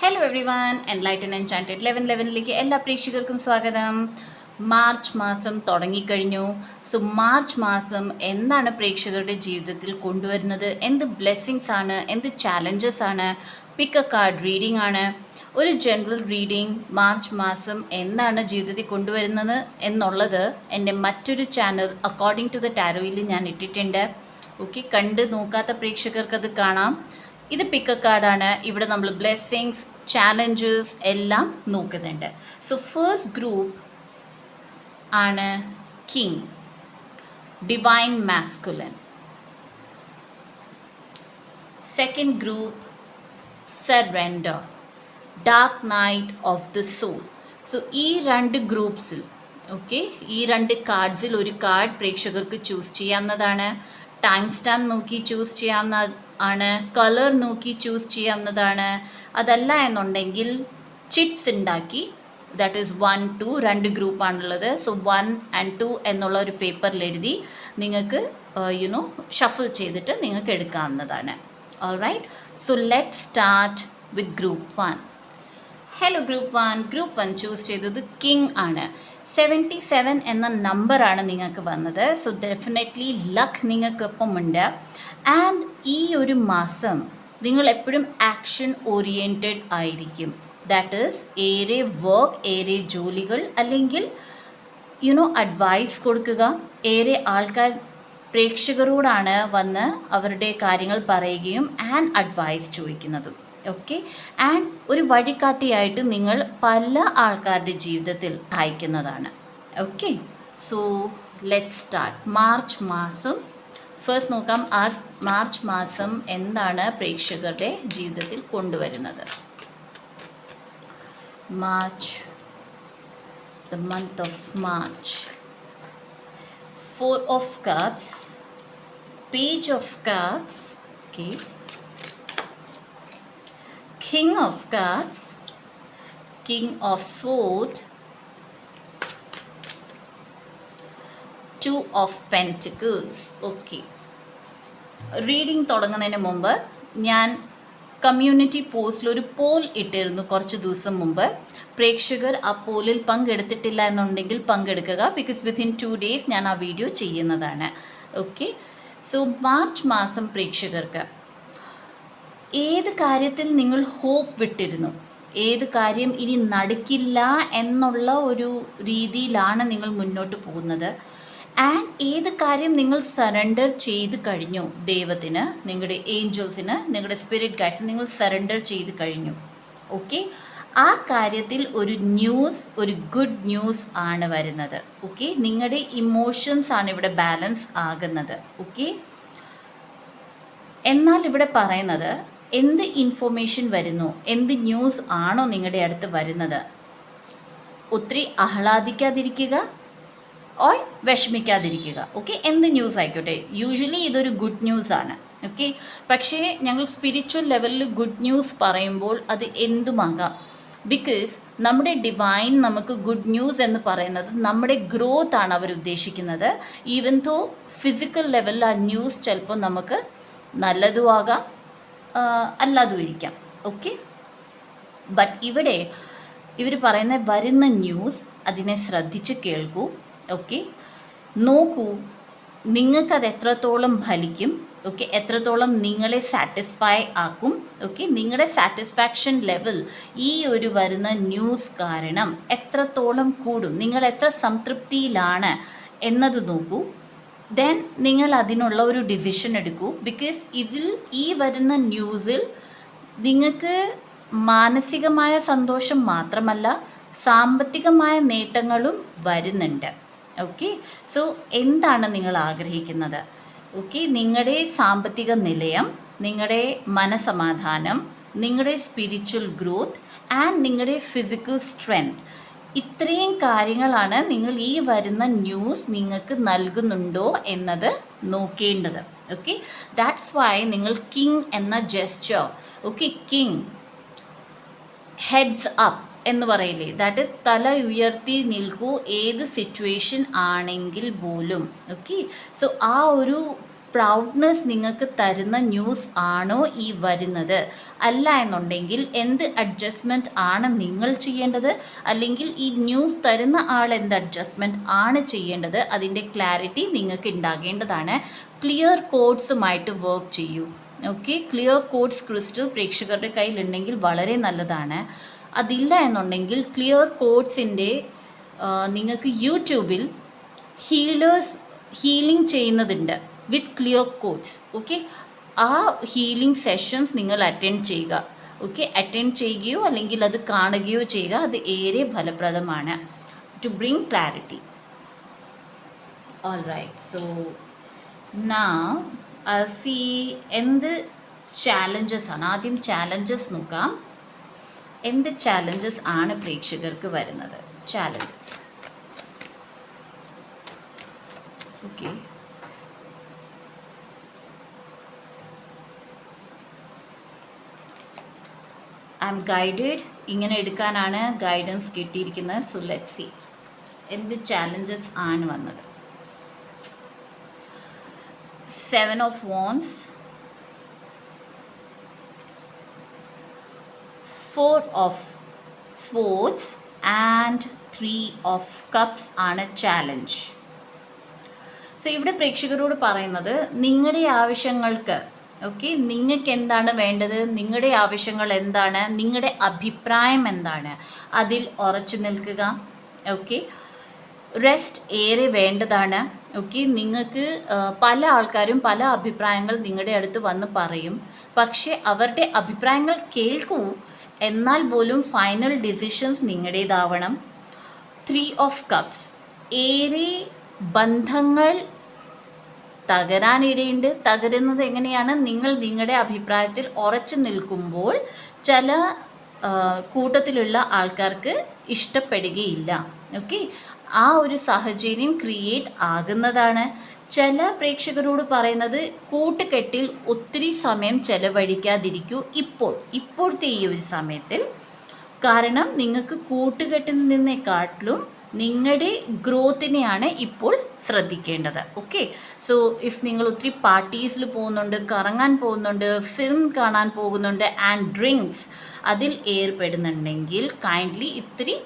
Hello everyone, enlighten enchanted 1111ലേക്ക് എല്ലാ പ്രേക്ഷകർക്കും സ്വാഗതം. മാർച്ച് മാസം തുടങ്ങിക്കഴിഞ്ഞു. സോ മാർച്ച് മാസം എന്താണ് പ്രേക്ഷകരുടെ ജീവിതത്തിൽ കൊണ്ടുവരുന്നത്, എന്ത് ബ്ലെസ്സിങ്സ് ആണ്, എന്ത് ചാലഞ്ചസ് ആണ്, പിക്ക് എ കാർഡ് റീഡിംഗ് ആണ്. ഒരു ജനറൽ റീഡിംഗ് മാർച്ച് മാസം എന്താണ് ജീവിതത്തിൽ കൊണ്ടുവരുന്നത് എന്നുള്ളത് എൻ്റെ മറ്റൊരു ചാനൽ അക്കോർഡിംഗ് ടു ദ ടാരോയിൽ ഞാൻ ഇട്ടിട്ടുണ്ട്. ഓക്കെ, കണ്ട് നോക്കാത്ത പ്രേക്ഷകർക്ക് അത് കാണാം. ഇത് പിക്ക് എ കാർഡാണ്. ഇവിടെ നമ്മൾ ബ്ലെസ്സിങ്സ്, ചാലഞ്ചസ് എല്ലാം നോക്കുന്നുണ്ട്. സോ ഫസ്റ്റ് ഗ്രൂപ്പ് ആണ് king, divine masculine. Second group surrender, dark night of the soul. So ഈ രണ്ട് ഗ്രൂപ്പ്സിൽ ഈ രണ്ട് കാർഡ്സിൽ ഒരു കാർഡ് പ്രേക്ഷകർക്ക് ചൂസ് ചെയ്യാവുന്നതാണ്. ടൈം സ്റ്റാമ്പ് നോക്കി ചൂസ് ചെയ്യാവുന്ന ആണ്, കളർ നോക്കി ചൂസ് ചെയ്യാവുന്നതാണ്. അതല്ല എന്നുണ്ടെങ്കിൽ ചിറ്റ്സ് ഉണ്ടാക്കി, ദാറ്റ് ഈസ് 1, 2 രണ്ട് ഗ്രൂപ്പാണുള്ളത്. സോ 1 and 2 എന്നുള്ള ഒരു പേപ്പറിൽ എഴുതി നിങ്ങൾക്ക് ഷഫിൾ ചെയ്തിട്ട് നിങ്ങൾക്ക് എടുക്കാവുന്നതാണ്. All right, so let start with group 1. Hello group 1. Group 1 choose ചെയ്തത് കിങ് ആണ്. 77 എന്ന നമ്പറാണ് നിങ്ങൾക്ക് വന്നത്. സോ ഡെഫിനറ്റ്ലി ലക്ക് നിങ്ങൾക്കൊപ്പമുണ്ട്. ആൻഡ് ഈ ഒരു മാസം നിങ്ങൾ എപ്പോഴും ആക്ഷൻ ഓറിയൻറ്റഡ് ആയിരിക്കും. ദാറ്റ് ഈസ് ഏറെ വർക്ക്, ഏറെ ജോലികൾ, അല്ലെങ്കിൽ അഡ്വൈസ് കൊടുക്കുക. ഏറെ ആൾക്കാർ പ്രേക്ഷകരോടാണ് വന്ന് അവരുടെ കാര്യങ്ങൾ പറയുകയും ആൻഡ് അഡ്വൈസ് ചോദിക്കുന്നതും. ഓക്കെ, ആൻഡ് ഒരു വഴികാട്ടിയായിട്ട് നിങ്ങൾ പല ആൾക്കാരുടെ ജീവിതത്തിൽ അയക്കുന്നതാണ്. Okay, so let start. March മാസം ഫസ്റ്റ് നോക്കാം. മാർച്ച് മാസം എന്താണ് പ്രേക്ഷകരുടെ ജീവിതത്തിൽ കൊണ്ടുവരുന്നത്. March, the month of March. 4 of Cups, Page of Cups, okay, King of Cups, King of Swords, 2 of Pentacles. Okay, reading തുടങ്ങുന്നതിന് മുമ്പ് ഞാൻ കമ്മ്യൂണിറ്റി പോസ്റ്റിൽ ഒരു പോൾ ഇട്ടിരുന്നു കുറച്ച് ദിവസം മുമ്പ്. പ്രേക്ഷകർ ആ പോളിൽ പങ്കെടുത്തിട്ടില്ല എന്നുണ്ടെങ്കിൽ പങ്കെടുക്കുക. ബിക്കോസ് വിത്തിൻ 2 days ഞാൻ ആ വീഡിയോ ചെയ്യുന്നതാണ്. ഓക്കെ, സോ മാർച്ച് മാസം പ്രേക്ഷകർക്ക് ഏത് കാര്യത്തിൽ നിങ്ങൾ ഹോപ്പ് വിട്ടിരുന്നു, ഏത് കാര്യം ഇനി നടക്കില്ല എന്നുള്ള ഒരു രീതിയിലാണ് നിങ്ങൾ മുന്നോട്ട് പോകുന്നത്, ആൻഡ് ഏത് കാര്യം നിങ്ങൾ സറണ്ടർ ചെയ്ത് കഴിഞ്ഞു ദൈവത്തിന്, നിങ്ങളുടെ ഏഞ്ചൽസിന്, നിങ്ങളുടെ സ്പിരിറ്റ് ഗൈഡ്സിന് നിങ്ങൾ സറണ്ടർ ചെയ്ത് കഴിഞ്ഞു. ഓക്കെ, ആ കാര്യത്തിൽ ഒരു ന്യൂസ്, ഒരു ഗുഡ് ന്യൂസ് ആണ് വരുന്നത്. ഓക്കെ, നിങ്ങളുടെ ഇമോഷൻസ് ആണ് ഇവിടെ ബാലൻസ് ആകുന്നത്. ഓക്കെ, എന്നാൽ ഇവിടെ പറയുന്നത് എന്ത് ഇൻഫോർമേഷൻ വരുന്നു, എന്ത് ന്യൂസ് ആണോ നിങ്ങളുടെ അടുത്ത് വരുന്നത്, ഒത്തിരി ആഹ്ലാദിക്കാതിരിക്കുക ഓർ വിഷമിക്കാതിരിക്കുക. ഓക്കെ, എന്ത് ന്യൂസ് ആയിക്കോട്ടെ. യൂഷ്വലി ഇതൊരു ഗുഡ് ന്യൂസ് ആണ്. ഓക്കെ, പക്ഷേ ഞങ്ങൾ സ്പിരിച്വൽ ലെവലിൽ ഗുഡ് ന്യൂസ് പറയുമ്പോൾ അത് എന്തുമാകാം. ബിക്കോസ് നമ്മുടെ ഡിവൈൻ നമുക്ക് ഗുഡ് ന്യൂസ് എന്ന് പറയുന്നത് നമ്മുടെ ഗ്രോത്ത് ആണ് അവർ ഉദ്ദേശിക്കുന്നത്. ഈവൻ ദോ ഫിസിക്കൽ ലെവലിൽ ആ ന്യൂസ് ചിലപ്പോൾ നമുക്ക് നല്ലതും ആകാം, അല്ലാതും ഇരിക്കാം. ഓക്കെ, ബട്ട് ഇവിടെ ഇവർ പറയുന്ന വരുന്ന ന്യൂസ് അതിനെ ശ്രദ്ധിച്ച് കേൾക്കൂ. ഓക്കെ, നോക്കൂ നിങ്ങൾക്കത് എത്രത്തോളം ഫലിക്കും. ഓക്കെ, എത്രത്തോളം നിങ്ങളെ സാറ്റിസ്ഫൈ ആക്കും. ഓക്കെ, നിങ്ങളുടെ സാറ്റിസ്ഫാക്ഷൻ ലെവൽ ഈ ഒരു വരുന്ന ന്യൂസ് കാരണം എത്രത്തോളം കൂടും, നിങ്ങൾ എത്ര സംതൃപ്തിയിലാണ് എന്നത് നോക്കൂ. ദെൻ നിങ്ങൾ അതിനുള്ള ഒരു ഡിസിഷൻ എടുക്കൂ. ബിക്കോസ് ഈ വരുന്ന ന്യൂസിൽ നിങ്ങൾക്ക് മാനസികമായ സന്തോഷം മാത്രമല്ല സാമ്പത്തികമായ നേട്ടങ്ങളും വരുന്നുണ്ട്. ഓക്കെ, സോ എന്താണ് നിങ്ങൾ ആഗ്രഹിക്കുന്നത്? ഓക്കെ, നിങ്ങളുടെ സാമ്പത്തിക നിലയം, നിങ്ങളുടെ മനസമാധാനം, നിങ്ങളുടെ സ്പിരിച്വൽ ഗ്രോത്ത് ആൻഡ് നിങ്ങളുടെ ഫിസിക്കൽ സ്ട്രെങ്ത്, ഇത്രയും കാര്യങ്ങളാണ് നിങ്ങൾ ഈ വരുന്ന ന്യൂസ് നിങ്ങൾക്ക് നൽകുന്നുണ്ടോ എന്നത് നോക്കേണ്ടത്. ഓക്കെ, ദാറ്റ്സ് വൈ നിങ്ങൾ കിങ് എന്ന ജെസ്ചർ, ഓക്കെ, കിങ് ഹെഡ്സ് അപ്പ് എന്ന് പറയില്ലേ, ദാറ്റ് ഈസ് തല ഉയർത്തി നിൽക്കൂ ഏത് സിറ്റുവേഷൻ ആണെങ്കിൽ പോലും. ഓക്കെ, സോ ആ ഒരു പ്രൗഡ്നെസ് നിങ്ങൾക്ക് തരുന്ന ന്യൂസ് ആണോ ഈ വരുന്നത്? അല്ല എന്നുണ്ടെങ്കിൽ എന്ത് അഡ്ജസ്റ്റ്മെൻറ്റ് ആണ് നിങ്ങൾ ചെയ്യേണ്ടത്, അല്ലെങ്കിൽ ഈ ന്യൂസ് തരുന്ന ആൾ എന്ത് അഡ്ജസ്റ്റ്മെൻറ്റ് ആണ് ചെയ്യേണ്ടത്? അതിൻ്റെ ക്ലാരിറ്റി നിങ്ങൾക്ക് ഉണ്ടാകേണ്ടതാണ്. ക്ലിയർ കോഡ്സുമായിട്ട് വർക്ക് ചെയ്യൂ. ഓക്കെ, ക്ലിയർ കോഡ്സ് ക്രിസ്റ്റൽ പ്രേക്ഷകരുടെ കയ്യിലുണ്ടെങ്കിൽ വളരെ നല്ലതാണ്. അതില്ല എന്നുണ്ടെങ്കിൽ ക്ലിയർ കോഡ്സിൻ്റെ നിങ്ങൾക്ക് യൂട്യൂബിൽ ഹീലിംഗ് ചെയ്യുന്നതുണ്ട് വിത്ത് ക്ലിയർ കോഡ്സ്. ഓക്കെ, ആ ഹീലിംഗ് സെഷൻസ് നിങ്ങൾ അറ്റൻഡ് ചെയ്യുക. ഓക്കെ, അറ്റൻഡ് ചെയ്യുകയോ അല്ലെങ്കിൽ അത് കാണുകയോ ചെയ്യുക. അത് ഏറെ ഫലപ്രദമാണ് to bring clarity. All right, so now see എന്ത് ചാലഞ്ചസ് ആണ്. ആദ്യം ചാലഞ്ചസ് നോക്കാം. എന്ത് ചാലഞ്ചസ് ആണ് പ്രേക്ഷകർക്ക് വരുന്നത്? Challenges. Okay, I'm guided. ഇങ്ങനെ എടുക്കാനാണ് ഗൈഡൻസ് കിട്ടിയിരിക്കുന്നത്. സോ ലെറ്റ്സ് സീ എന്ത് ചാലഞ്ചസ് ആണ് വന്നത്. 7 of Wands, 4 of Swords and 3 of Cups ആണ് ചാലഞ്ച്. സോ ഇവിടെ പ്രേക്ഷകരോട് പറയുന്നത് നിങ്ങളുടെ ആവശ്യങ്ങൾക്ക്, ഓക്കെ, നിങ്ങൾക്ക് എന്താണ് വേണ്ടത്, നിങ്ങളുടെ ആവശ്യങ്ങൾ എന്താണ്, നിങ്ങളുടെ അഭിപ്രായം എന്താണ്, അതിൽ ഉറച്ചു നിൽക്കുക. ഓക്കെ, റെസ്റ്റ് ഏറെ വേണ്ടതാണ്. ഓക്കെ, നിങ്ങൾക്ക് പല ആൾക്കാരും പല അഭിപ്രായങ്ങൾ നിങ്ങളുടെ അടുത്ത് വന്ന് പറയും. പക്ഷേ അവരുടെ അഭിപ്രായങ്ങൾ കേൾക്കൂ, എന്നാൽ പോലും ഫൈനൽ ഡിസിഷൻസ് നിങ്ങളുടേതാവണം. 3 of Cups, ഏറെ ബന്ധങ്ങൾ തകരാനിടയുണ്ട്. തകരുന്നത് എങ്ങനെയാണ്? നിങ്ങൾ നിങ്ങളുടെ അഭിപ്രായത്തിൽ ഉറച്ചു നിൽക്കുമ്പോൾ ചില കൂട്ടത്തിലുള്ള ആൾക്കാർക്ക് ഇഷ്ടപ്പെടുകയില്ല. ഓക്കെ, ആ ഒരു സാഹചര്യം ക്രിയേറ്റ് ആകുന്നതാണ്. ചില പ്രേക്ഷകരോട് പറയുന്നത് കൂട്ടുകെട്ടിൽ ഒത്തിരി സമയം ചെലവഴിക്കാതിരിക്കൂ ഇപ്പോഴത്തെ ഈ ഒരു സമയത്തിൽ. കാരണം നിങ്ങൾക്ക് കൂട്ടുകെട്ടിൽ നിന്നേക്കാട്ടിലും നിങ്ങളുടെ ഗ്രോത്തിനെയാണ് ഇപ്പോൾ ശ്രദ്ധിക്കേണ്ടത്. ഓക്കെ, സോ ഇഫ് നിങ്ങൾ ഒത്തിരി പാർട്ടീസിൽ പോകുന്നുണ്ട്, കറങ്ങാൻ പോകുന്നുണ്ട്, ഫിലിം കാണാൻ പോകുന്നുണ്ട് ആൻഡ് ഡ്രിങ്ക്സ് അതിൽ ഏർപ്പെടുന്നുണ്ടെങ്കിൽ കൈൻഡ്ലി ഇത്തിരി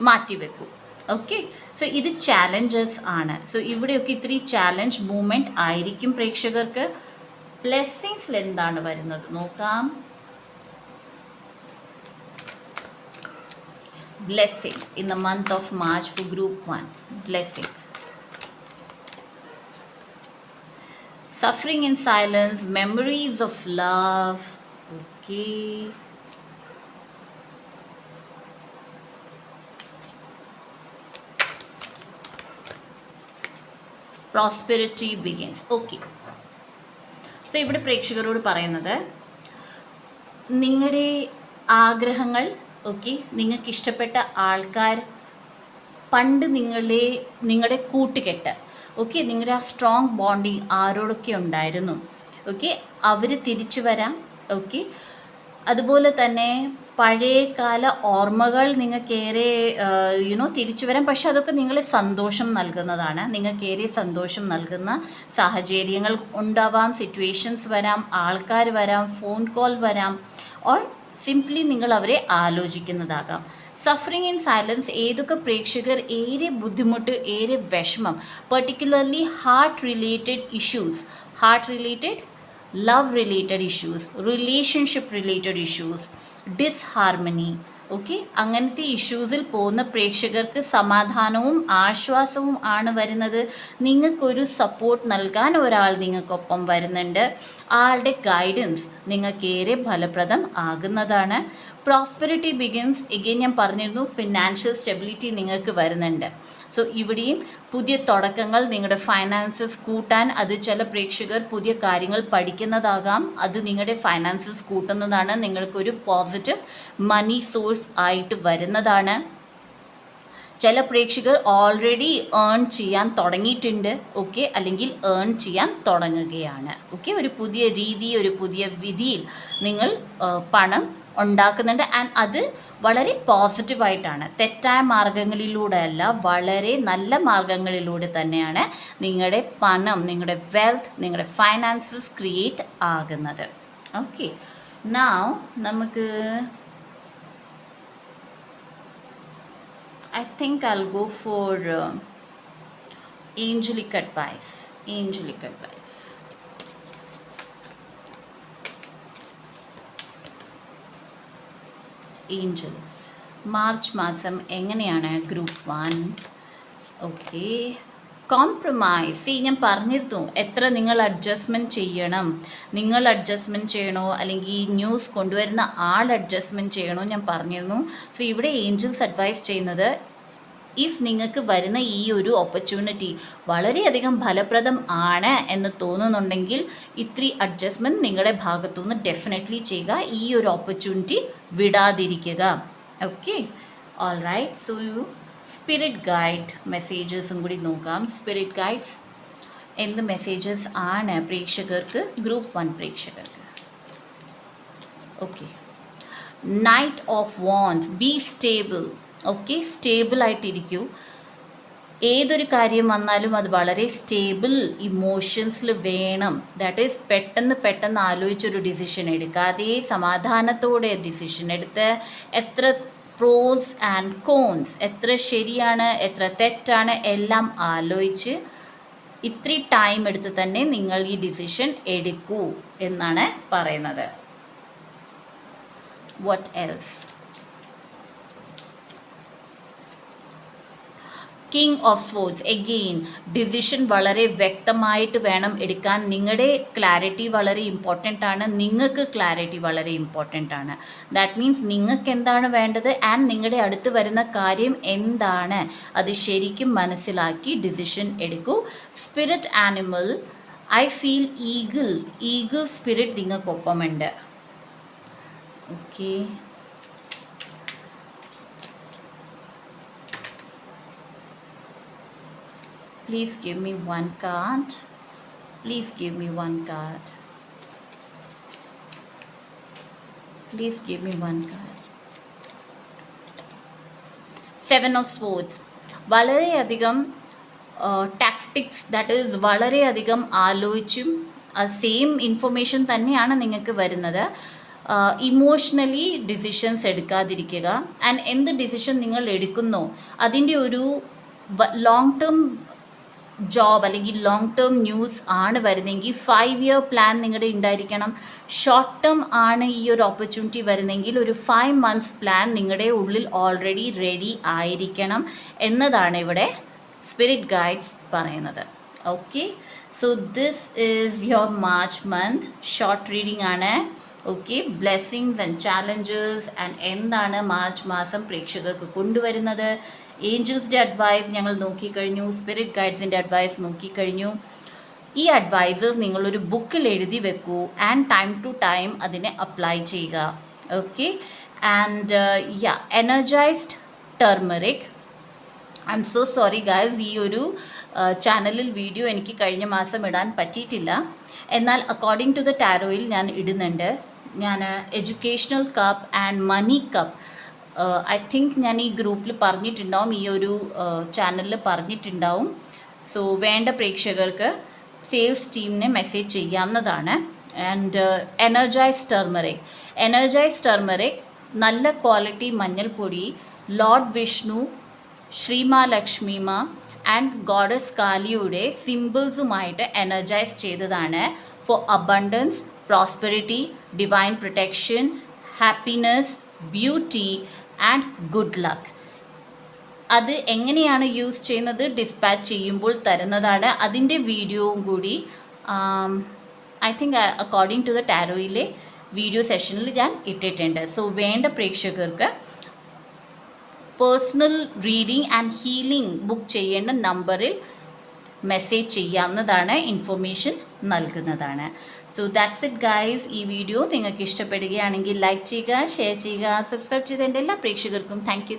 മാറ്റിവെക്കൂ. ഓക്കെ, സോ ഇത് ചാലഞ്ചസ് ആണ്. സോ ഇവിടെയൊക്കെ ഇത്തിരി ചാലഞ്ച് മൂവ്മെൻറ്റ് ആയിരിക്കും പ്രേക്ഷകർക്ക്. ബ്ലെസ്സിങ്സിൽ എന്താണ് വരുന്നത് നോക്കാം. Blessings in the month of March for group 1. Blessings. Suffering in silence, memories of love. Okay. Prosperity begins. Okay. So ഇവിടെ പ്രേക്ഷകരോട് പറയുന്നത് നിങ്ങളുടെ ആഗ്രഹങ്ങൾ, ഓക്കെ, നിങ്ങൾക്ക് ഇഷ്ടപ്പെട്ട ആൾക്കാർ, പണ്ട് നിങ്ങളുടെ കൂട്ടുകെട്ട്, ഓക്കെ, നിങ്ങളുടെ ആ സ്ട്രോങ് ബോണ്ടിങ് ആരോടൊക്കെ ഉണ്ടായിരുന്നു, ഓക്കെ, അവർ തിരിച്ചു വരാം. ഓക്കെ, അതുപോലെ തന്നെ പഴയകാല ഓർമ്മകൾ നിങ്ങൾക്കേറെ തിരിച്ചു വരാം. പക്ഷെ അതൊക്കെ നിങ്ങളെ സന്തോഷം നൽകുന്നതാണ്. നിങ്ങൾക്കേറെ സന്തോഷം നൽകുന്ന സാഹചര്യങ്ങൾ ഉണ്ടാവാം, സിറ്റുവേഷൻസ് വരാം, ആൾക്കാർ വരാം, ഫോൺ കോൾ വരാം, ഓർ സിംപ്ലി നിങ്ങൾ അവരെ ആലോചിക്കുന്നതാകാം. സഫറിങ് ഇൻ സൈലൻസ്, ഏതൊക്കെ പ്രേക്ഷകർ ഏറെ ബുദ്ധിമുട്ട്, ഏറെ വിഷമം, particularly heart related love related issues, relationship related issues, disharmony, okay, അങ്ങനത്തെ ഇഷ്യൂസിൽ പോകുന്ന പ്രേക്ഷകർക്ക് സമാധാനവും ആശ്വാസവും ആണ് വരുന്നത്. നിങ്ങൾക്കൊരു സപ്പോർട്ട് നൽകാൻ ഒരാൾ നിങ്ങൾക്കൊപ്പം വരുന്നുണ്ട്. ആളുടെ ഗൈഡൻസ് നിങ്ങൾക്കേറെ ഫലപ്രദം ആകുന്നതാണ്. Prosperity begins. എഗെയിൻ ഞാൻ പറഞ്ഞിരുന്നു, ഫിനാൻഷ്യൽ സ്റ്റെബിലിറ്റി നിങ്ങൾക്ക് വരുന്നുണ്ട്. സോ ഇവിടെയും പുതിയ തുടക്കങ്ങൾ, നിങ്ങളുടെ ഫൈനാൻസസ് കൂട്ടാൻ, അത് ചില പ്രേക്ഷകർ പുതിയ കാര്യങ്ങൾ പഠിക്കുന്നതാകാം, അത് നിങ്ങളുടെ ഫൈനാൻസസ് കൂട്ടുന്നതാണ്. നിങ്ങൾക്കൊരു പോസിറ്റീവ് മണി സോഴ്സ് ആയിട്ട് വരുന്നതാണ്. ചില പ്രേക്ഷകർ ഓൾറെഡി ഏൺ ചെയ്യാൻ തുടങ്ങിയിട്ടുണ്ട്, ഓക്കെ, അല്ലെങ്കിൽ ഏൺ ചെയ്യാൻ തുടങ്ങുകയാണ്. ഓക്കെ, ഒരു പുതിയ രീതി, ഒരു പുതിയ വിധിയിൽ നിങ്ങൾ പണം ഉണ്ടാക്കുന്നുണ്ട്. ആൻഡ് അത് വളരെ പോസിറ്റീവായിട്ടാണ്, തെറ്റായ മാർഗങ്ങളിലൂടെ അല്ല, വളരെ നല്ല മാർഗങ്ങളിലൂടെ തന്നെയാണ് നിങ്ങളുടെ പണം, നിങ്ങളുടെ വെൽത്ത്, നിങ്ങളുടെ ഫൈനാൻസസ് ക്രിയേറ്റ് ആകുന്നത്. ഓക്കെ, നൗ നമുക്ക് I think I'll go for angelic advice. Angelic advice. Angels. March മാസം എങ്ങനെയാണ് ഗ്രൂപ്പ് 1? Okay, compromise. ഞാൻ പറഞ്ഞിരുന്നു എത്ര നിങ്ങൾ അഡ്ജസ്റ്റ്മെൻറ്റ് ചെയ്യണം, നിങ്ങൾ അഡ്ജസ്റ്റ്മെൻറ്റ് ചെയ്യണോ അല്ലെങ്കിൽ ന്യൂസ് കൊണ്ടുവരുന്ന ആൾ അഡ്ജസ്റ്റ്മെൻറ്റ് ചെയ്യണോ, ഞാൻ പറഞ്ഞിരുന്നു. സോ ഇവിടെ ഏഞ്ചൽസ് അഡ്വൈസ് ചെയ്യുന്നത്, ഇഫ് നിങ്ങൾക്ക് വരുന്ന ഈ ഒരു ഓപ്പർച്യൂണിറ്റി വളരെയധികം ഫലപ്രദം ആണ് എന്ന് തോന്നുന്നുണ്ടെങ്കിൽ ഇത്തിരി അഡ്ജസ്റ്റ്മെൻറ്റ് നിങ്ങളുടെ ഭാഗത്തുനിന്ന് ഡെഫിനറ്റ്ലി ചെയ്യുക. ഈ ഒരു ഓപ്പർച്യൂണിറ്റി വിടാതിരിക്കുക. Okay, all right. So spirit guide മെസ്സേജസും കൂടി നോക്കാം. സ്പിരിറ്റ് ഗൈഡ്സ് എന്ത് മെസ്സേജസ് ആണ് പ്രേക്ഷകർക്ക്, ഗ്രൂപ്പ് 1 പ്രേക്ഷകർക്ക്? Okay, knight of wands. Be stable. Okay, സ്റ്റേബിളായിട്ടിരിക്കൂ. ഏതൊരു കാര്യം വന്നാലും അത് വളരെ സ്റ്റേബിൾ ഇമോഷൻസിൽ വേണം. ദാറ്റ് ഈസ് പെട്ടെന്ന് ആലോചിച്ചൊരു ഡിസിഷൻ എടുക്കാതെ സമാധാനത്തോടെ ഡിസിഷൻ എടുത്ത് എത്ര പ്രോസ് ആൻഡ് കോൺസ്, എത്ര ശരിയാണ് എത്ര തെറ്റാണ് എല്ലാം ആലോചിച്ച് ഇത്തിരി ടൈം എടുത്ത് തന്നെ നിങ്ങൾ ഈ ഡിസിഷൻ എടുക്കൂ എന്നാണ് പറയുന്നത്. What else? King of swords. Again decision വളരെ വ്യക്തമായിട്ട് വേണം എടുക്കാൻ. നിങ്ങളുടെ ക്ലാരിറ്റി വളരെ ഇമ്പോർട്ടൻ്റ് ആണ്, നിങ്ങൾക്ക് ക്ലാരിറ്റി വളരെ ഇമ്പോർട്ടൻ്റ് ആണ്. ദാറ്റ് മീൻസ് നിങ്ങൾക്ക് എന്താണ് വേണ്ടത് ആൻഡ് നിങ്ങളുടെ അടുത്ത് വരുന്ന കാര്യം എന്താണ്, അത് ശരിക്കും മനസ്സിലാക്കി ഡിസിഷൻ എടുക്കൂ. Spirit animal, I feel eagle spirit നിങ്ങൾക്കൊപ്പമുണ്ട്. Okay, please give me one card. Please give me one card. Please give me one card. 7 of Swords. വളരെയധികം ടാക്ടിക്സ്, ദാറ്റ് ഈസ് വളരെയധികം ആലോചിച്ചും സെയിം ഇൻഫർമേഷൻ തന്നെയാണ് നിങ്ങൾക്ക് വരുന്നത്. ഇമോഷണലി ഡിസിഷൻസ് എടുക്കാതിരിക്കുക. And എന്ത് decision നിങ്ങൾ എടുക്കുന്നോ അതിൻ്റെ ഒരു ലോങ് ടേം ജോബ് അല്ലെങ്കിൽ ലോങ് ടേം ന്യൂസ് ആണ് വരുന്നതെങ്കിൽ 5 year പ്ലാൻ നിങ്ങളുടെ ഉണ്ടായിരിക്കണം. ഷോർട്ട് ടേം ആണ് ഈ ഒരു ഓപ്പർച്യൂണിറ്റി വരുന്നതെങ്കിൽ ഒരു 5 months പ്ലാൻ നിങ്ങളുടെ ഉള്ളിൽ ഓൾറെഡി റെഡി ആയിരിക്കണം എന്നതാണ് ഇവിടെ സ്പിരിറ്റ് ഗൈഡ്സ് പറയുന്നത്. Okay, so this is your March month. Short reading ആണ്. Okay, blessings and challenges and എന്താണ് മാർച്ച് മാസം പ്രേക്ഷകർക്ക് കൊണ്ടുവരുന്നത്. ഏഞ്ചൽസിൻ്റെ അഡ്വൈസ് ഞങ്ങൾ നോക്കിക്കഴിഞ്ഞു, സ്പിരിറ്റ് ഗൈഡ്സിൻ്റെ അഡ്വൈസ് നോക്കിക്കഴിഞ്ഞു. ഈ അഡ്വൈസസ് നിങ്ങളൊരു ബുക്കിൽ എഴുതി വെക്കൂ ആൻഡ് ടൈം ടു ടൈം അതിനെ അപ്ലൈ ചെയ്യുക. Okay, and energised turmeric. I M so sorry guys, ഈ ഒരു ചാനലിൽ വീഡിയോ എനിക്ക് കഴിഞ്ഞ മാസം ഇടാൻ പറ്റിയിട്ടില്ല. എന്നാൽ അക്കോർഡിംഗ് ടു ദ ടാരോയിൽ ഞാൻ ഇടുന്നുണ്ട്. ഞാൻ educational cup and money cup I think ഞാൻ ഈ ഗ്രൂപ്പിൽ പറഞ്ഞിട്ടുണ്ടാവും, ഈ ഒരു ചാനലിൽ പറഞ്ഞിട്ടുണ്ടാവും. സോ വേണ്ട പ്രേക്ഷകർക്ക് സെയിൽസ് ടീമിനെ മെസ്സേജ് ചെയ്യാവുന്നതാണ്. ആൻഡ് എനർജൈസ് ടർമറിക് നല്ല ക്വാളിറ്റി മഞ്ഞൾപ്പൊടി ലോർഡ് വിഷ്ണു, ശ്രീമാലക്ഷ്മിമ ആൻഡ് ഗോഡസ് കാലിയുടെ സിമ്പിൾസുമായിട്ട് എനർജൈസ് ചെയ്തതാണ്. For abundance, prosperity, divine protection, happiness, beauty and good luck. അത് എങ്ങനെയാണ് യൂസ് ചെയ്യുന്നത് ഡിസ്പാച്ച് ചെയ്യുമ്പോൾ തരുന്നതാണ്. അതിൻ്റെ വീഡിയോയും കൂടി I think according to the ടാരോയിലെ വീഡിയോ സെഷനിൽ ഞാൻ ഇട്ടിട്ടുണ്ട്. സോ വേണ്ട പ്രേക്ഷകർക്ക് personal reading and healing book ചെയ്യേണ്ട നമ്പറിൽ മെസ്സേജ് ചെയ്യാവുന്നതാണ്, ഇൻഫർമേഷൻ നൽകുന്നതാണ്. So that's it guys. ഈ വീഡിയോ നിങ്ങൾക്ക് ഇഷ്ടപ്പെടുകയാണെങ്കിൽ ലൈക്ക് ചെയ്യുക, ഷെയർ ചെയ്യുക, സബ്സ്ക്രൈബ് ചെയ്ത എൻ്റെ എല്ലാ പ്രേക്ഷകർക്കും thank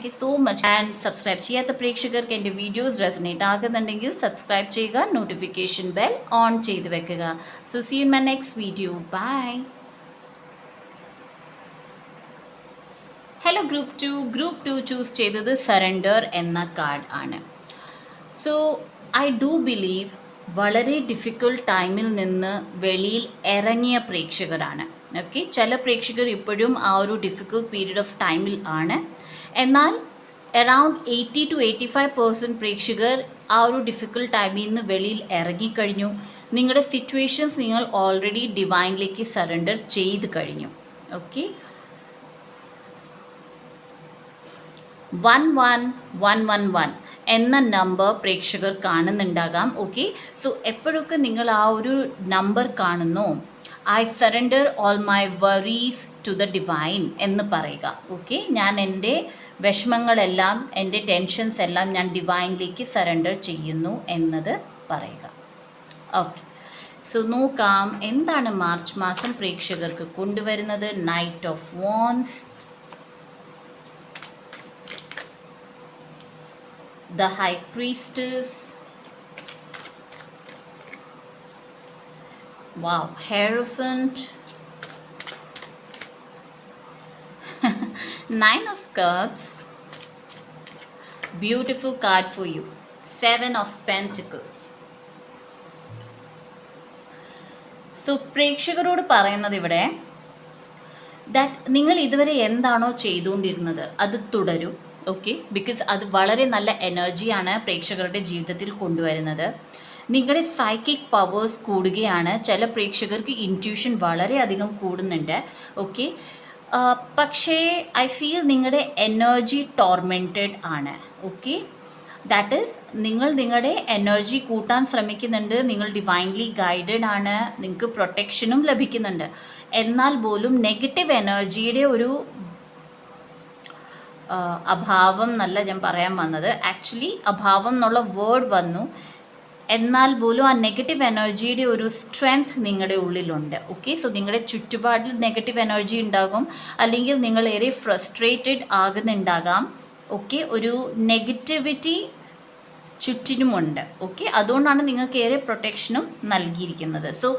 you so much. And subscribe ചെയ്യാത്ത പ്രേക്ഷകർക്ക് എൻ്റെ വീഡിയോസ് റെസനേറ്റ് ആകുന്നുണ്ടെങ്കിൽ സബ്സ്ക്രൈബ് ചെയ്യുക, നോട്ടിഫിക്കേഷൻ ബെൽ ഓൺ ചെയ്ത് വെക്കുക. So see you in my next video. Bye. Hello group two choose ചെയ്തത് സറണ്ടർ എന്ന കാർഡ് ആണ്. സോ ഐ ഡു ബിലീവ് വളരെ ഡിഫിക്കൽട്ട് ടൈമിൽ നിന്ന് വെളിയിൽ ഇറങ്ങിയ പ്രേക്ഷകരാണ്. ഓക്കെ, ചില പ്രേക്ഷകർ ഇപ്പോഴും ആ ഒരു ഡിഫിക്കൽട്ട് പീരീഡ് ഓഫ് ടൈമിൽ ആണ്. എന്നാൽ അറൗണ്ട് 80-85% പ്രേക്ഷകർ ആ ഒരു ഡിഫിക്കൽട്ട് ടൈമിൽ നിന്ന് വെളിയിൽ ഇറങ്ങിക്കഴിഞ്ഞു. നിങ്ങളുടെ സിറ്റുവേഷൻസ് നിങ്ങൾ ഓൾറെഡി ഡിവൈനിലേക്ക് സറണ്ടർ ചെയ്ത് കഴിഞ്ഞു. ഓക്കെ, 11111 എന്ന നമ്പർ പ്രേക്ഷകർ കാണുന്നുണ്ടാകാം. ഓക്കെ, സോ എപ്പോഴൊക്കെ നിങ്ങൾ ആ ഒരു നമ്പർ കാണുന്നു, I surrender all my worries to the divine എന്ന് പറയുക. ഓക്കെ, ഞാൻ എൻ്റെ വിഷമങ്ങളെല്ലാം, എൻ്റെ ടെൻഷൻസ് എല്ലാം ഞാൻ ഡിവൈനിലേക്ക് സറണ്ടർ ചെയ്യുന്നു എന്നത് പറയുക. ഓക്കെ, സോ നോക്കാം എന്താണ് മാർച്ച് മാസം പ്രേക്ഷകർക്ക് കൊണ്ടുവരുന്നത്. Knight of wands, the High Priestess, wow, Hierophant, Nine of Cups, beautiful card for you, Seven of Pentacles. So പ്രേക്ഷകരോട് പറയുന്നത് ഇവിടെ ദാറ്റ് നിങ്ങൾ ഇതുവരെ എന്താണോ ചെയ്തുകൊണ്ടിരുന്നത് അത് തുടരും. ഓക്കെ, ബിക്കോസ് അത് വളരെ നല്ല എനർജിയാണ് പ്രേക്ഷകരുടെ ജീവിതത്തിൽ കൊണ്ടുവരുന്നത്. നിങ്ങളുടെ സൈക്കിക് പവേഴ്സ് കൂടുകയാണ്. ചില പ്രേക്ഷകർക്ക് ഇൻറ്റ്യൂഷൻ വളരെയധികം കൂടുന്നുണ്ട്. ഓക്കെ, പക്ഷേ ഐ ഫീൽ നിങ്ങളുടെ എനർജി ടോർമെൻറ്റഡ് ആണ്. ഓക്കെ, ദാറ്റ് ഈസ് നിങ്ങൾ നിങ്ങളുടെ എനർജി കൂട്ടാൻ ശ്രമിക്കുന്നുണ്ട്. നിങ്ങൾ ഡിവൈൻലി ഗൈഡഡ് ആണ്. നിങ്ങൾക്ക് പ്രൊട്ടക്ഷനും ലഭിക്കുന്നുണ്ട്. എന്നാൽ പോലും നെഗറ്റീവ് എനർജിയുടെ ഒരു അഭാവം എന്നല്ല ഞാൻ പറയാൻ വന്നത്. ആക്ച്വലി അഭാവം എന്നുള്ള വേർഡ് വന്നു. എന്നാൽ പോലും ആ നെഗറ്റീവ് എനർജിയുടെ ഒരു സ്ട്രെങ്ത് നിങ്ങളുടെ ഉള്ളിലുണ്ട്. ഓക്കെ, സോ നിങ്ങളുടെ ചുറ്റുപാടിൽ നെഗറ്റീവ് എനർജി ഉണ്ടാകും, അല്ലെങ്കിൽ നിങ്ങൾ ഏറെ ഫ്രസ്ട്രേറ്റഡ് ആകുന്നുണ്ടാകാം. ഓക്കെ, ഒരു നെഗറ്റിവിറ്റി ചുറ്റിനുമുണ്ട്. ഓക്കെ, അതുകൊണ്ടാണ് നിങ്ങൾക്ക് ഏറെ പ്രൊട്ടക്ഷനും നൽകിയിരിക്കുന്നത്. സോ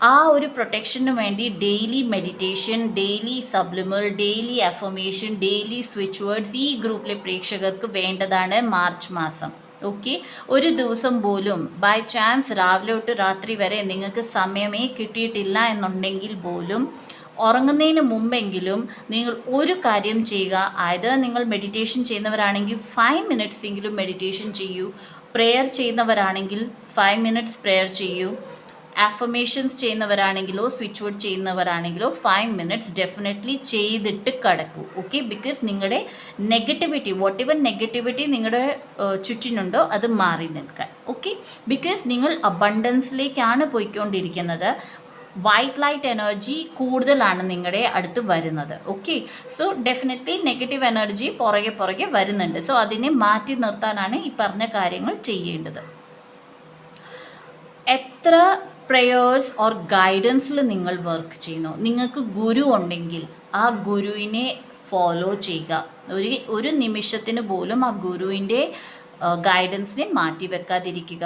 ആ ഒരു പ്രൊട്ടക്ഷന് വേണ്ടി daily meditation, daily സബ്ലിമൽ, daily affirmation, daily switch words ഈ ഗ്രൂപ്പിലെ പ്രേക്ഷകർക്ക് വേണ്ടതാണ് മാർച്ച് മാസം. ഓക്കെ, ഒരു ദിവസം പോലും ബൈ ചാൻസ് രാവിലെ തൊട്ട് രാത്രി വരെ നിങ്ങൾക്ക് സമയമേ കിട്ടിയിട്ടില്ല എന്നുണ്ടെങ്കിൽ പോലും ഉറങ്ങുന്നതിന് മുമ്പെങ്കിലും നിങ്ങൾ ഒരു കാര്യം ചെയ്യുക. അതായത് നിങ്ങൾ മെഡിറ്റേഷൻ ചെയ്യുന്നവരാണെങ്കിൽ 5 മിനിറ്റ്സ് എങ്കിലും മെഡിറ്റേഷൻ ചെയ്യൂ. പ്രെയർ ചെയ്യുന്നവരാണെങ്കിൽ 5 മിനിറ്റ്സ് പ്രെയർ ചെയ്യൂ. ആഫർമേഷൻസ് ചെയ്യുന്നവരാണെങ്കിലോ സ്വിച്ച് വേർഡ് ചെയ്യുന്നവരാണെങ്കിലോ 5 മിനിറ്റ്സ് ഡെഫിനറ്റ്ലി ചെയ്തിട്ട് കിടക്കൂ. ഓക്കെ, ബിക്കോസ് നിങ്ങളുടെ നെഗറ്റിവിറ്റി, വാട്ട് എവർ നെഗറ്റിവിറ്റി നിങ്ങളുടെ ചുറ്റിനുണ്ടോ അത് മാറി നിൽക്കാൻ. ഓക്കെ, ബിക്കോസ് നിങ്ങൾ അബണ്ടൻസിലേക്കാണ് പോയിക്കൊണ്ടിരിക്കുന്നത്. വൈറ്റ് ലൈറ്റ് എനർജി കൂടുതലാണ് നിങ്ങളുടെ അടുത്ത് വരുന്നത്. Okay, so definitely negative energy പുറകെ വരുന്നുണ്ട്. സോ അതിനെ മാറ്റി നിർത്താനാണ് ഈ പറഞ്ഞ കാര്യങ്ങൾ ചെയ്യേണ്ടത്. എത്ര പ്രേയേഴ്സ് ഓർ ഗൈഡൻസിൽ നിങ്ങൾ വർക്ക് ചെയ്യുന്നു, നിങ്ങൾക്ക് ഗുരു ഉണ്ടെങ്കിൽ ആ ഗുരുവിനെ ഫോളോ ചെയ്യുക. ഒരു നിമിഷത്തിന് പോലും ആ ഗുരുവിൻ്റെ ഗൈഡൻസിനെ മാറ്റി വെക്കാതിരിക്കുക.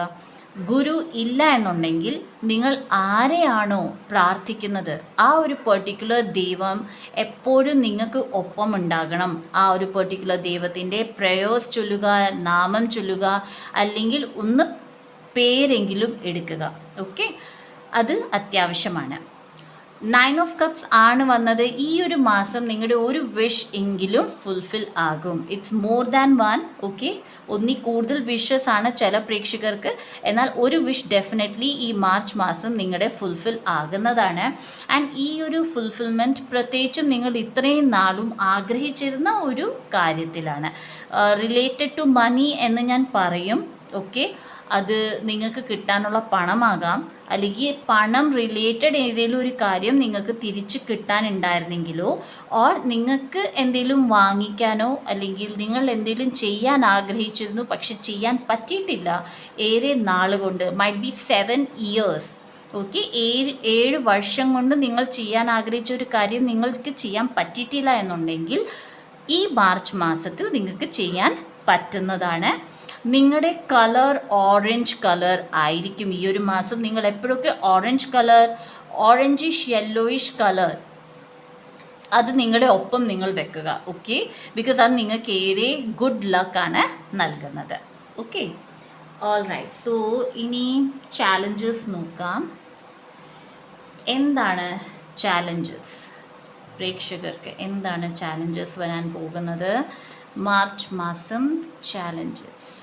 ഗുരു ഇല്ല എന്നുണ്ടെങ്കിൽ നിങ്ങൾ ആരെയാണോ പ്രാർത്ഥിക്കുന്നത് ആ ഒരു പെർട്ടിക്കുലർ ദൈവം എപ്പോഴും നിങ്ങൾക്ക് ഒപ്പം ഉണ്ടാകണം. ആ ഒരു പെർട്ടിക്കുലർ ദൈവത്തിൻ്റെ പ്രേയേഴ്സ് ചൊല്ലുക, നാമം ചൊല്ലുക, അല്ലെങ്കിൽ ഒന്ന് പേരെങ്കിലും എടുക്കുക. ഓക്കെ, അത് അത്യാവശ്യമാണ്. 9 ഓഫ് കപ്സ് ആണ് വന്നത്. ഈ ഒരു മാസം നിങ്ങളുടെ ഒരു വിഷ് എങ്കിലും ഫുൾഫിൽ ആകും. It's more than one. Okay, ഒന്നിൽ കൂടുതൽ വിഷസ് ആണ് ചില പ്രേക്ഷകർക്ക്. എന്നാൽ ഒരു വിഷ് ഡെഫിനറ്റ്ലി ഈ മാർച്ച് മാസം നിങ്ങളുടെ ഫുൾഫിൽ ആകുന്നതാണ്. ആൻഡ് ഈ ഒരു ഫുൾഫിൽമെൻറ്റ് പ്രത്യേകിച്ചും നിങ്ങൾ ഇത്രയും നാളും ആഗ്രഹിച്ചിരുന്ന ഒരു കാര്യത്തിലാണ്. റിലേറ്റഡ് ടു മണി എന്ന് ഞാൻ പറയും. ഓക്കെ, അത് നിങ്ങൾക്ക് കിട്ടാനുള്ള പണമാകാം, അല്ലെങ്കിൽ പണം റിലേറ്റഡ് ഏതെങ്കിലും ഒരു കാര്യം നിങ്ങൾക്ക് തിരിച്ച് കിട്ടാനുണ്ടായിരുന്നെങ്കിലോ, ഓർ നിങ്ങൾക്ക് എന്തെങ്കിലും വാങ്ങിക്കാനോ അല്ലെങ്കിൽ നിങ്ങൾ എന്തെങ്കിലും ചെയ്യാൻ ആഗ്രഹിച്ചിരുന്നു പക്ഷെ ചെയ്യാൻ പറ്റിയിട്ടില്ല ഏറെ നാളുകൊണ്ട്, മൈറ്റ് ബി 7 ഇയേഴ്സ്. ഓക്കെ, 7 വർഷം കൊണ്ട് നിങ്ങൾ ചെയ്യാൻ ആഗ്രഹിച്ച ഒരു കാര്യം നിങ്ങൾക്ക് ചെയ്യാൻ പറ്റിയിട്ടില്ല എന്നുണ്ടെങ്കിൽ ഈ മാർച്ച് മാസത്തിൽ നിങ്ങൾക്ക് ചെയ്യാൻ പറ്റുന്നതാണ്. നിങ്ങളുടെ കളർ ഓറഞ്ച് കളർ ആയിരിക്കും ഈ ഒരു മാസം. നിങ്ങൾ എപ്പോഴൊക്കെ orange colour, orangish yellowish colour അത് നിങ്ങളുടെ ഒപ്പം നിങ്ങൾ വെക്കുക. ഓക്കെ, ബിക്കോസ് അത് നിങ്ങൾക്ക് ഏറെ ഗുഡ് ലക്കാണ് നൽകുന്നത്. Okay, all right. സോ ഇനി ചാലഞ്ചസ് നോക്കാം. എന്താണ് ചാലഞ്ചസ്? പ്രേക്ഷകർക്ക് എന്താണ് ചാലഞ്ചസ് വരാൻ പോകുന്നത്? മാർച്ച് മാസം challenges.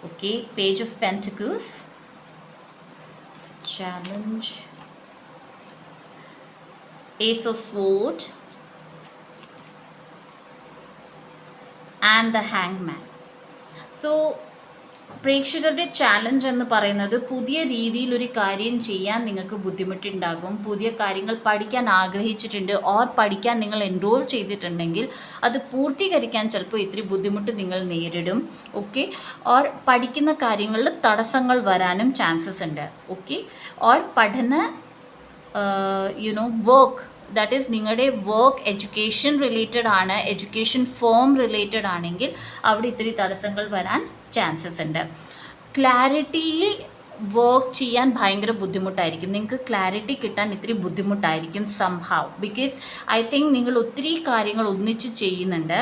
Okay, page of pentacles, challenge, ace of sword and the hangman. So പ്രേക്ഷകരുടെ ചാലഞ്ച് എന്ന് പറയുന്നത് പുതിയ രീതിയിൽ ഒരു കാര്യം ചെയ്യാൻ നിങ്ങൾക്ക് ബുദ്ധിമുട്ടുണ്ടാകും. പുതിയ കാര്യങ്ങൾ പഠിക്കാൻ ആഗ്രഹിച്ചിട്ടുണ്ട് ഓർ പഠിക്കാൻ നിങ്ങൾ എൻറോൾ ചെയ്തിട്ടുണ്ടെങ്കിൽ അത് പൂർത്തീകരിക്കാൻ ചിലപ്പോൾ ഇത്തിരി ബുദ്ധിമുട്ട് നിങ്ങൾ നേരിടും. ഓക്കെ, ഓർ പഠിക്കുന്ന കാര്യങ്ങളിൽ തടസ്സങ്ങൾ വരാനും ചാൻസസ് ഉണ്ട്. ഓക്കെ, ഓർ പഠന വർക്ക്, ദാറ്റ് ഈസ് നിങ്ങളുടെ വർക്ക് എഡ്യൂക്കേഷൻ റിലേറ്റഡ് ആണ്, എഡ്യൂക്കേഷൻ ഫോം റിലേറ്റഡ് ആണെങ്കിൽ അവിടെ ഇത്തിരി തടസ്സങ്ങൾ വരാൻ ചാൻസസ് ഉണ്ട്. ക്ലാരിറ്റിയിൽ വർക്ക് ചെയ്യാൻ ഭയങ്കര ബുദ്ധിമുട്ടായിരിക്കും. നിങ്ങൾക്ക് ക്ലാരിറ്റി കിട്ടാൻ ഇത്തിരി ബുദ്ധിമുട്ടായിരിക്കും സംഹൗ, ബിക്കോസ് ഐ തിങ്ക് നിങ്ങൾ ഒത്തിരി കാര്യങ്ങൾ ഒന്നിച്ച് ചെയ്യുന്നുണ്ട്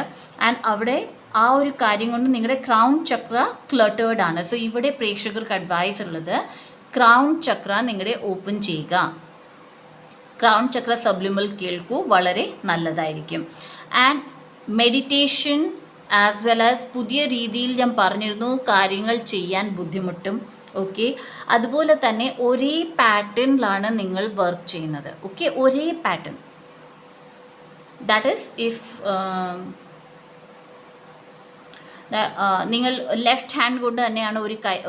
ആൻഡ് അവിടെ ആ ഒരു കാര്യം കൊണ്ട് നിങ്ങളുടെ ക്രൗൺ ചക്ര ക്ലട്ടേർഡ് ആണ്. സോ ഇവിടെ പ്രേക്ഷകർക്ക് അഡ്വൈസ് ഉള്ളത് ക്രൗൺ ചക്ര നിങ്ങളുടെ ഓപ്പൺ ചെയ്യുക. ക്രൗൺ ചക്ര സബ്ലിമൽ കേൾക്കൂ, വളരെ നല്ലതായിരിക്കും. And meditation as well as പുതിയ രീതിയിൽ ഞാൻ പറഞ്ഞിരുന്നു കാര്യങ്ങൾ ചെയ്യാൻ ബുദ്ധിമുട്ടും. ഓക്കെ, അതുപോലെ തന്നെ ഒരേ പാറ്റേണിലാണ് നിങ്ങൾ വർക്ക് ചെയ്യുന്നത്. ഓക്കെ, ഒരേ പാറ്റേൺ, ദാറ്റ് ഈസ് ഇഫ് നിങ്ങൾ ലെഫ്റ്റ് ഹാൻഡ് കൊണ്ട് തന്നെയാണ്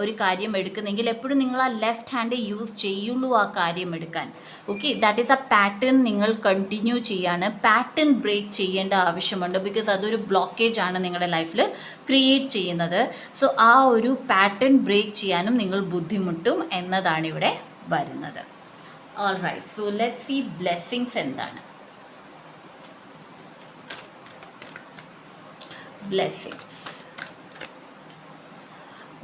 ഒരു കാര്യം എടുക്കുന്നതെങ്കിൽ എപ്പോഴും നിങ്ങൾ ആ ലെഫ്റ്റ് ഹാൻഡ് യൂസ് ചെയ്യുള്ളൂ ആ കാര്യം എടുക്കാൻ. Okay, that is A pattern നിങ്ങൾ കണ്ടിന്യൂ ചെയ്യാണ്. പാറ്റേൺ ബ്രേക്ക് ചെയ്യേണ്ട ആവശ്യമുണ്ട്, ബിക്കോസ് അതൊരു ബ്ലോക്കേജ് ആണ് നിങ്ങളുടെ ലൈഫിൽ ക്രിയേറ്റ് ചെയ്യുന്നത്. സോ ആ ഒരു പാറ്റേൺ ബ്രേക്ക് ചെയ്യാനും നിങ്ങൾ ബുദ്ധിമുട്ടും എന്നതാണ് ഇവിടെ വരുന്നത്. All right, so let's see blessings എന്താണ്. ബ്ലെസ്സിങ്സ്,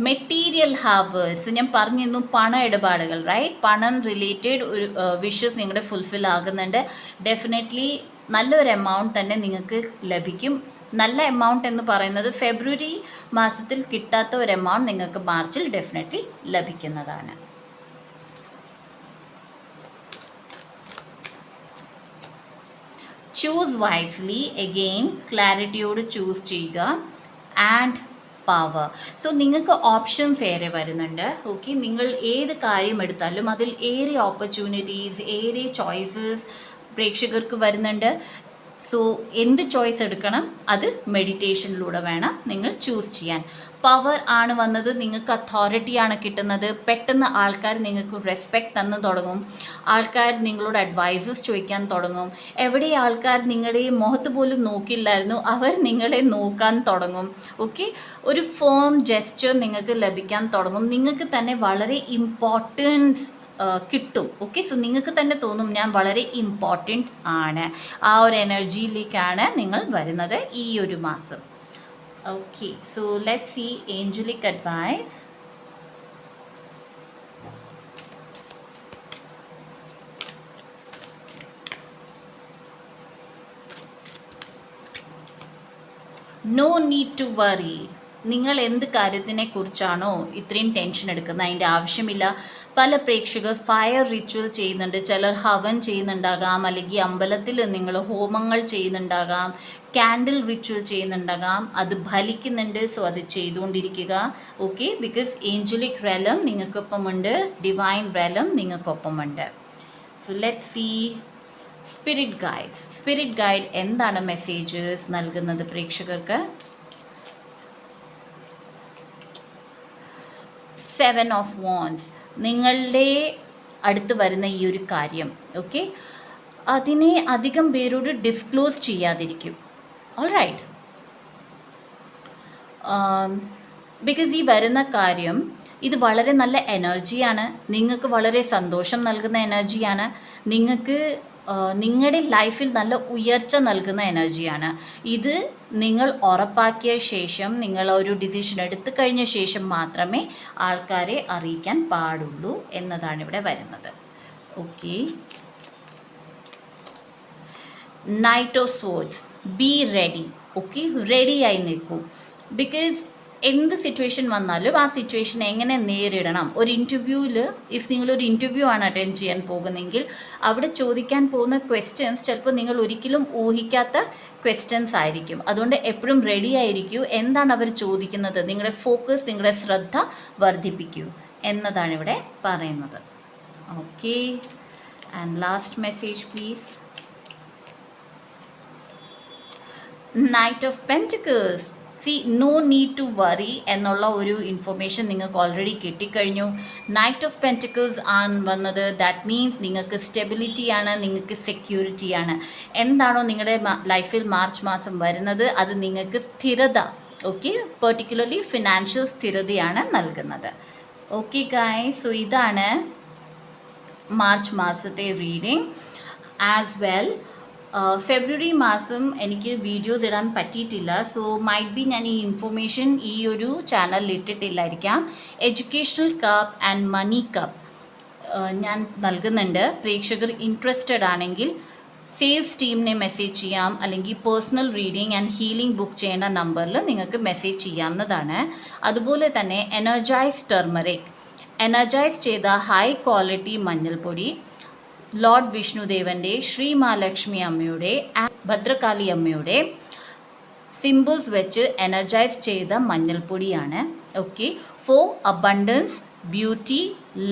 മെറ്റീരിയൽ ഹാവേഴ്സ്, ഞാൻ പറഞ്ഞിരുന്നു പണ ഇടപാടുകൾ, റൈറ്റ്? പണം റിലേറ്റഡ് ഒരു വിഷസ് നിങ്ങളുടെ ഫുൾഫിൽ ആകുന്നുണ്ട്. ഡെഫിനറ്റ്ലി നല്ലൊരു എമൗണ്ട് തന്നെ നിങ്ങൾക്ക് ലഭിക്കും. നല്ല എമൗണ്ട് എന്ന് പറയുന്നത് ഫെബ്രുവരി മാസത്തിൽ കിട്ടാത്ത ഒരു എമൗണ്ട് നിങ്ങൾക്ക് മാർച്ചിൽ ഡെഫിനറ്റ്ലി ലഭിക്കുന്നതാണ്. ചൂസ് വൈസ്ലി, അഗെയിൻ ക്ലാരിറ്റിയോട് ചൂസ് ചെയ്യുക. ആൻഡ് പവർ, സോ നിങ്ങൾക്ക് ഓപ്ഷൻസ് ഏറെ വരുന്നുണ്ട്. ഓക്കെ, നിങ്ങൾ ഏത് കാര്യം എടുത്താലും അതിൽ ഏറെ ഓപ്പർച്യൂണിറ്റീസ്, ഏറെ ചോയ്സസ് പ്രേക്ഷകർക്ക് വരുന്നുണ്ട്. സോ എന്ത് ചോയ്സ് എടുക്കണം അത് മെഡിറ്റേഷനിലൂടെ വേണം നിങ്ങൾ ചൂസ് ചെയ്യാൻ. പവർ ആണ് വന്നത്, നിങ്ങൾക്ക് അതോറിറ്റിയാണ് കിട്ടുന്നത്. പെട്ടെന്ന് ആൾക്കാർ നിങ്ങൾക്ക് റെസ്പെക്റ്റ് തന്നു തുടങ്ങും. ആൾക്കാർ നിങ്ങളോട് അഡ്വൈസസ് ചോദിക്കാൻ തുടങ്ങും. എവിടെ ആൾക്കാർ നിങ്ങളുടെ മുഖത്ത് പോലും നോക്കില്ലായിരുന്നു, അവർ നിങ്ങളെ നോക്കാൻ തുടങ്ങും. ഓക്കെ, ഒരു ഫേം ജെസ്ചർ നിങ്ങൾക്ക് ലഭിക്കാൻ തുടങ്ങും. നിങ്ങൾക്ക് തന്നെ വളരെ ഇമ്പോർട്ടൻസ് കിട്ടും. ഓക്കെ, സോ നിങ്ങൾക്ക് തന്നെ തോന്നും ഞാൻ വളരെ ഇമ്പോർട്ടൻ്റ് ആണ്. ആ ഒരു എനർജിയിലേക്കാണ് നിങ്ങൾ വരുന്നത് ഈ ഒരു മാസം. Okay, so let's see angelic advice. No need to worry. നിങ്ങൾ എന്ത് കാര്യത്തിനെ കുറിച്ചാണോ ഇത്രയും ടെൻഷൻ എടുക്കുന്നത് അതിൻ്റെ ആവശ്യമില്ല. പല പ്രേക്ഷകർ ഫയർ റിച്വൽ ചെയ്യുന്നുണ്ട്, ചിലർ ഹവൻ ചെയ്യുന്നുണ്ടാകാം, അല്ലെങ്കിൽ അമ്പലത്തിൽ നിങ്ങൾ ഹോമങ്ങൾ ചെയ്യുന്നുണ്ടാകാം, ക്യാൻഡിൽ റിച്വൽ ചെയ്യുന്നുണ്ടാകാം. അത് ഫലിക്കുന്നുണ്ട്, സോ അത് ചെയ്തുകൊണ്ടിരിക്കുക. ഓക്കെ, ബിക്കോസ് ഏഞ്ചലിക് റെലം നിങ്ങൾക്കൊപ്പമുണ്ട്, ഡിവൈൻ റെലം നിങ്ങൾക്കൊപ്പമുണ്ട്. So let see spirit guides. Spirit guide എന്താണ് മെസ്സേജസ് നൽകുന്നത് പ്രേക്ഷകർക്ക്? 7 of Wands, നിങ്ങളുടെ അടുത്ത് വരുന്ന ഈ ഒരു കാര്യം, ഓക്കെ, അതിനെ അധികം പേരോട് ഡിസ്ക്ലോസ് ചെയ്യാതിരിക്കും. ഓൾ റൈറ്റ്, ബിക്കോസ് ഈ വരുന്ന കാര്യം ഇത് വളരെ നല്ല എനർജിയാണ്, നിങ്ങൾക്ക് വളരെ സന്തോഷം നൽകുന്ന എനർജിയാണ്. നിങ്ങൾക്ക് നിങ്ങളുടെ ലൈഫിൽ നല്ല ഉയർച്ച നൽകുന്ന എനർജിയാണ്. ഇത് നിങ്ങൾ ഉറപ്പാക്കിയ ശേഷം, നിങ്ങൾ ഒരു ഡിസിഷൻ എടുത്തു കഴിഞ്ഞ ശേഷം മാത്രമേ ആൾക്കാരെ അറിയിക്കാൻ പാടുള്ളൂ എന്നതാണ് ഇവിടെ വരുന്നത്. Okay, knight of swords, be ready. Okay, റെഡിയായി നിൽക്കൂ. ബിക്കോസ് എന്ത് സിറ്റുവേഷൻ വന്നാലും ആ സിറ്റുവേഷൻ എങ്ങനെ നേരിടണം. ഒരു ഇൻ്റർവ്യൂവിൽ, ഇഫ് നിങ്ങളൊരു ഇൻ്റർവ്യൂ ആണ് അറ്റൻഡ് ചെയ്യാൻ പോകുന്നെങ്കിൽ അവിടെ ചോദിക്കാൻ പോകുന്ന ക്വസ്റ്റ്യൻസ് ചിലപ്പോൾ നിങ്ങൾ ഒരിക്കലും ഊഹിക്കാത്ത ക്വസ്റ്റ്യൻസ് ആയിരിക്കും. അതുകൊണ്ട് എപ്പോഴും റെഡി ആയിരിക്കൂ. എന്താണ് അവർ ചോദിക്കുന്നത്, നിങ്ങളുടെ ഫോക്കസ്, നിങ്ങളുടെ ശ്രദ്ധ വർദ്ധിപ്പിക്കൂ എന്നതാണ് ഇവിടെ പറയുന്നത്. Okay, and last message please. Knight of pentacles. See, no need to worry എന്നുള്ള ഒരു ഇൻഫർമേഷൻ നിങ്ങൾക്ക് ഓൾറെഡി കിട്ടിക്കഴിഞ്ഞു. നൈറ്റ് ഓഫ് പെൻറ്റിക്കിൾസ് ആണ് വന്നത്. ദാറ്റ് മീൻസ് നിങ്ങൾക്ക് സ്റ്റെബിലിറ്റിയാണ്, നിങ്ങൾക്ക് സെക്യൂരിറ്റിയാണ്. എന്താണോ നിങ്ങളുടെ ലൈഫിൽ മാർച്ച് മാസം വരുന്നത് അത് നിങ്ങൾക്ക് സ്ഥിരത, ഓക്കെ, പെർട്ടിക്കുലർലി ഫിനാൻഷ്യൽ സ്ഥിരതയാണ് നൽകുന്നത്. ഓക്കെ ഗൈസ്, സോ ഇതാണ് മാർച്ച് മാസത്തെ റീഡിങ്. ആസ് വെൽ ഫെബ്രുവരി മാസം എനിക്ക് വീഡിയോസ് ഇടാൻ പറ്റിയിട്ടില്ല. സോ മൈറ്റ് ബി ഞാൻ ഈ ഇൻഫർമേഷൻ ഈ ഒരു ചാനലിൽ ഇട്ടിട്ടില്ലായിരിക്കാം. Educational cup and money cup ഞാൻ നൽകുന്നുണ്ട്. പ്രേക്ഷകർ ഇൻട്രസ്റ്റഡ് ആണെങ്കിൽ സേൽസ് ടീമിനെ മെസ്സേജ് ചെയ്യാം, അല്ലെങ്കിൽ personal reading and healing book ചെയ്യേണ്ട നമ്പറിൽ നിങ്ങൾക്ക് മെസ്സേജ് ചെയ്യാവുന്നതാണ്. അതുപോലെ തന്നെ എനർജൈസ് ടർമറിക്, എനർജൈസ് ചെയ്ത ഹൈ ക്വാളിറ്റി മഞ്ഞൾപ്പൊടി, ലോർഡ് വിഷ്ണുദേവൻ്റെ, ശ്രീ മഹാലക്ഷ്മി അമ്മയുടെ, ഭദ്രകാളി അമ്മയുടെ സിമ്പിൾസ് വെച്ച് എനർജൈസ് ചെയ്ത മഞ്ഞൾപ്പൊടിയാണ്. Okay, for abundance, beauty,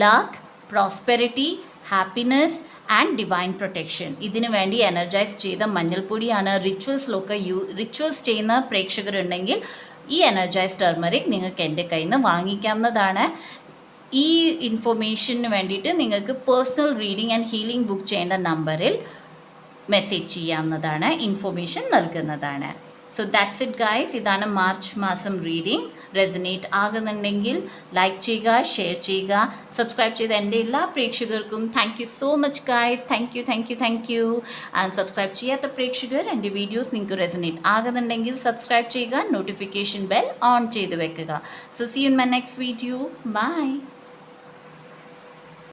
luck, prosperity, happiness and divine protection. ഇതിനു വേണ്ടി എനർജൈസ് ചെയ്ത മഞ്ഞൾപ്പൊടിയാണ്. റിച്വൽസ് ചെയ്യുന്ന പ്രേക്ഷകരുണ്ടെങ്കിൽ ഈ എനർജൈസ് ടർമറിക് നിങ്ങൾക്ക് എൻ്റെ കയ്യിൽ നിന്ന് വാങ്ങിക്കാവുന്നതാണ്. ഈ ഇൻഫർമേഷന് വേണ്ടിയിട്ട് നിങ്ങൾക്ക് personal reading and healing book ചെയ്യേണ്ട നമ്പറിൽ മെസ്സേജ് ചെയ്യാവുന്നതാണ്, ഇൻഫർമേഷൻ നൽകുന്നതാണ്. So that's it guys. ഇതാണ് മാർച്ച് മാസം റീഡിംഗ്. റെസനേറ്റ് ആകുന്നുണ്ടെങ്കിൽ ലൈക്ക് ചെയ്യുക, ഷെയർ ചെയ്യുക, സബ്സ്ക്രൈബ് ചെയ്ത എൻ്റെ എല്ലാ പ്രേക്ഷകർക്കും thank you so much guys. Thank you. And subscribe ചെയ്യാത്ത പ്രേക്ഷകർ, എൻ്റെ വീഡിയോസ് നിങ്ങൾക്ക് റെസനേറ്റ് ആകുന്നുണ്ടെങ്കിൽ സബ്സ്ക്രൈബ് ചെയ്യുക, നോട്ടിഫിക്കേഷൻ ബെൽ ഓൺ ചെയ്ത് വെക്കുക. So see you in my next video. By.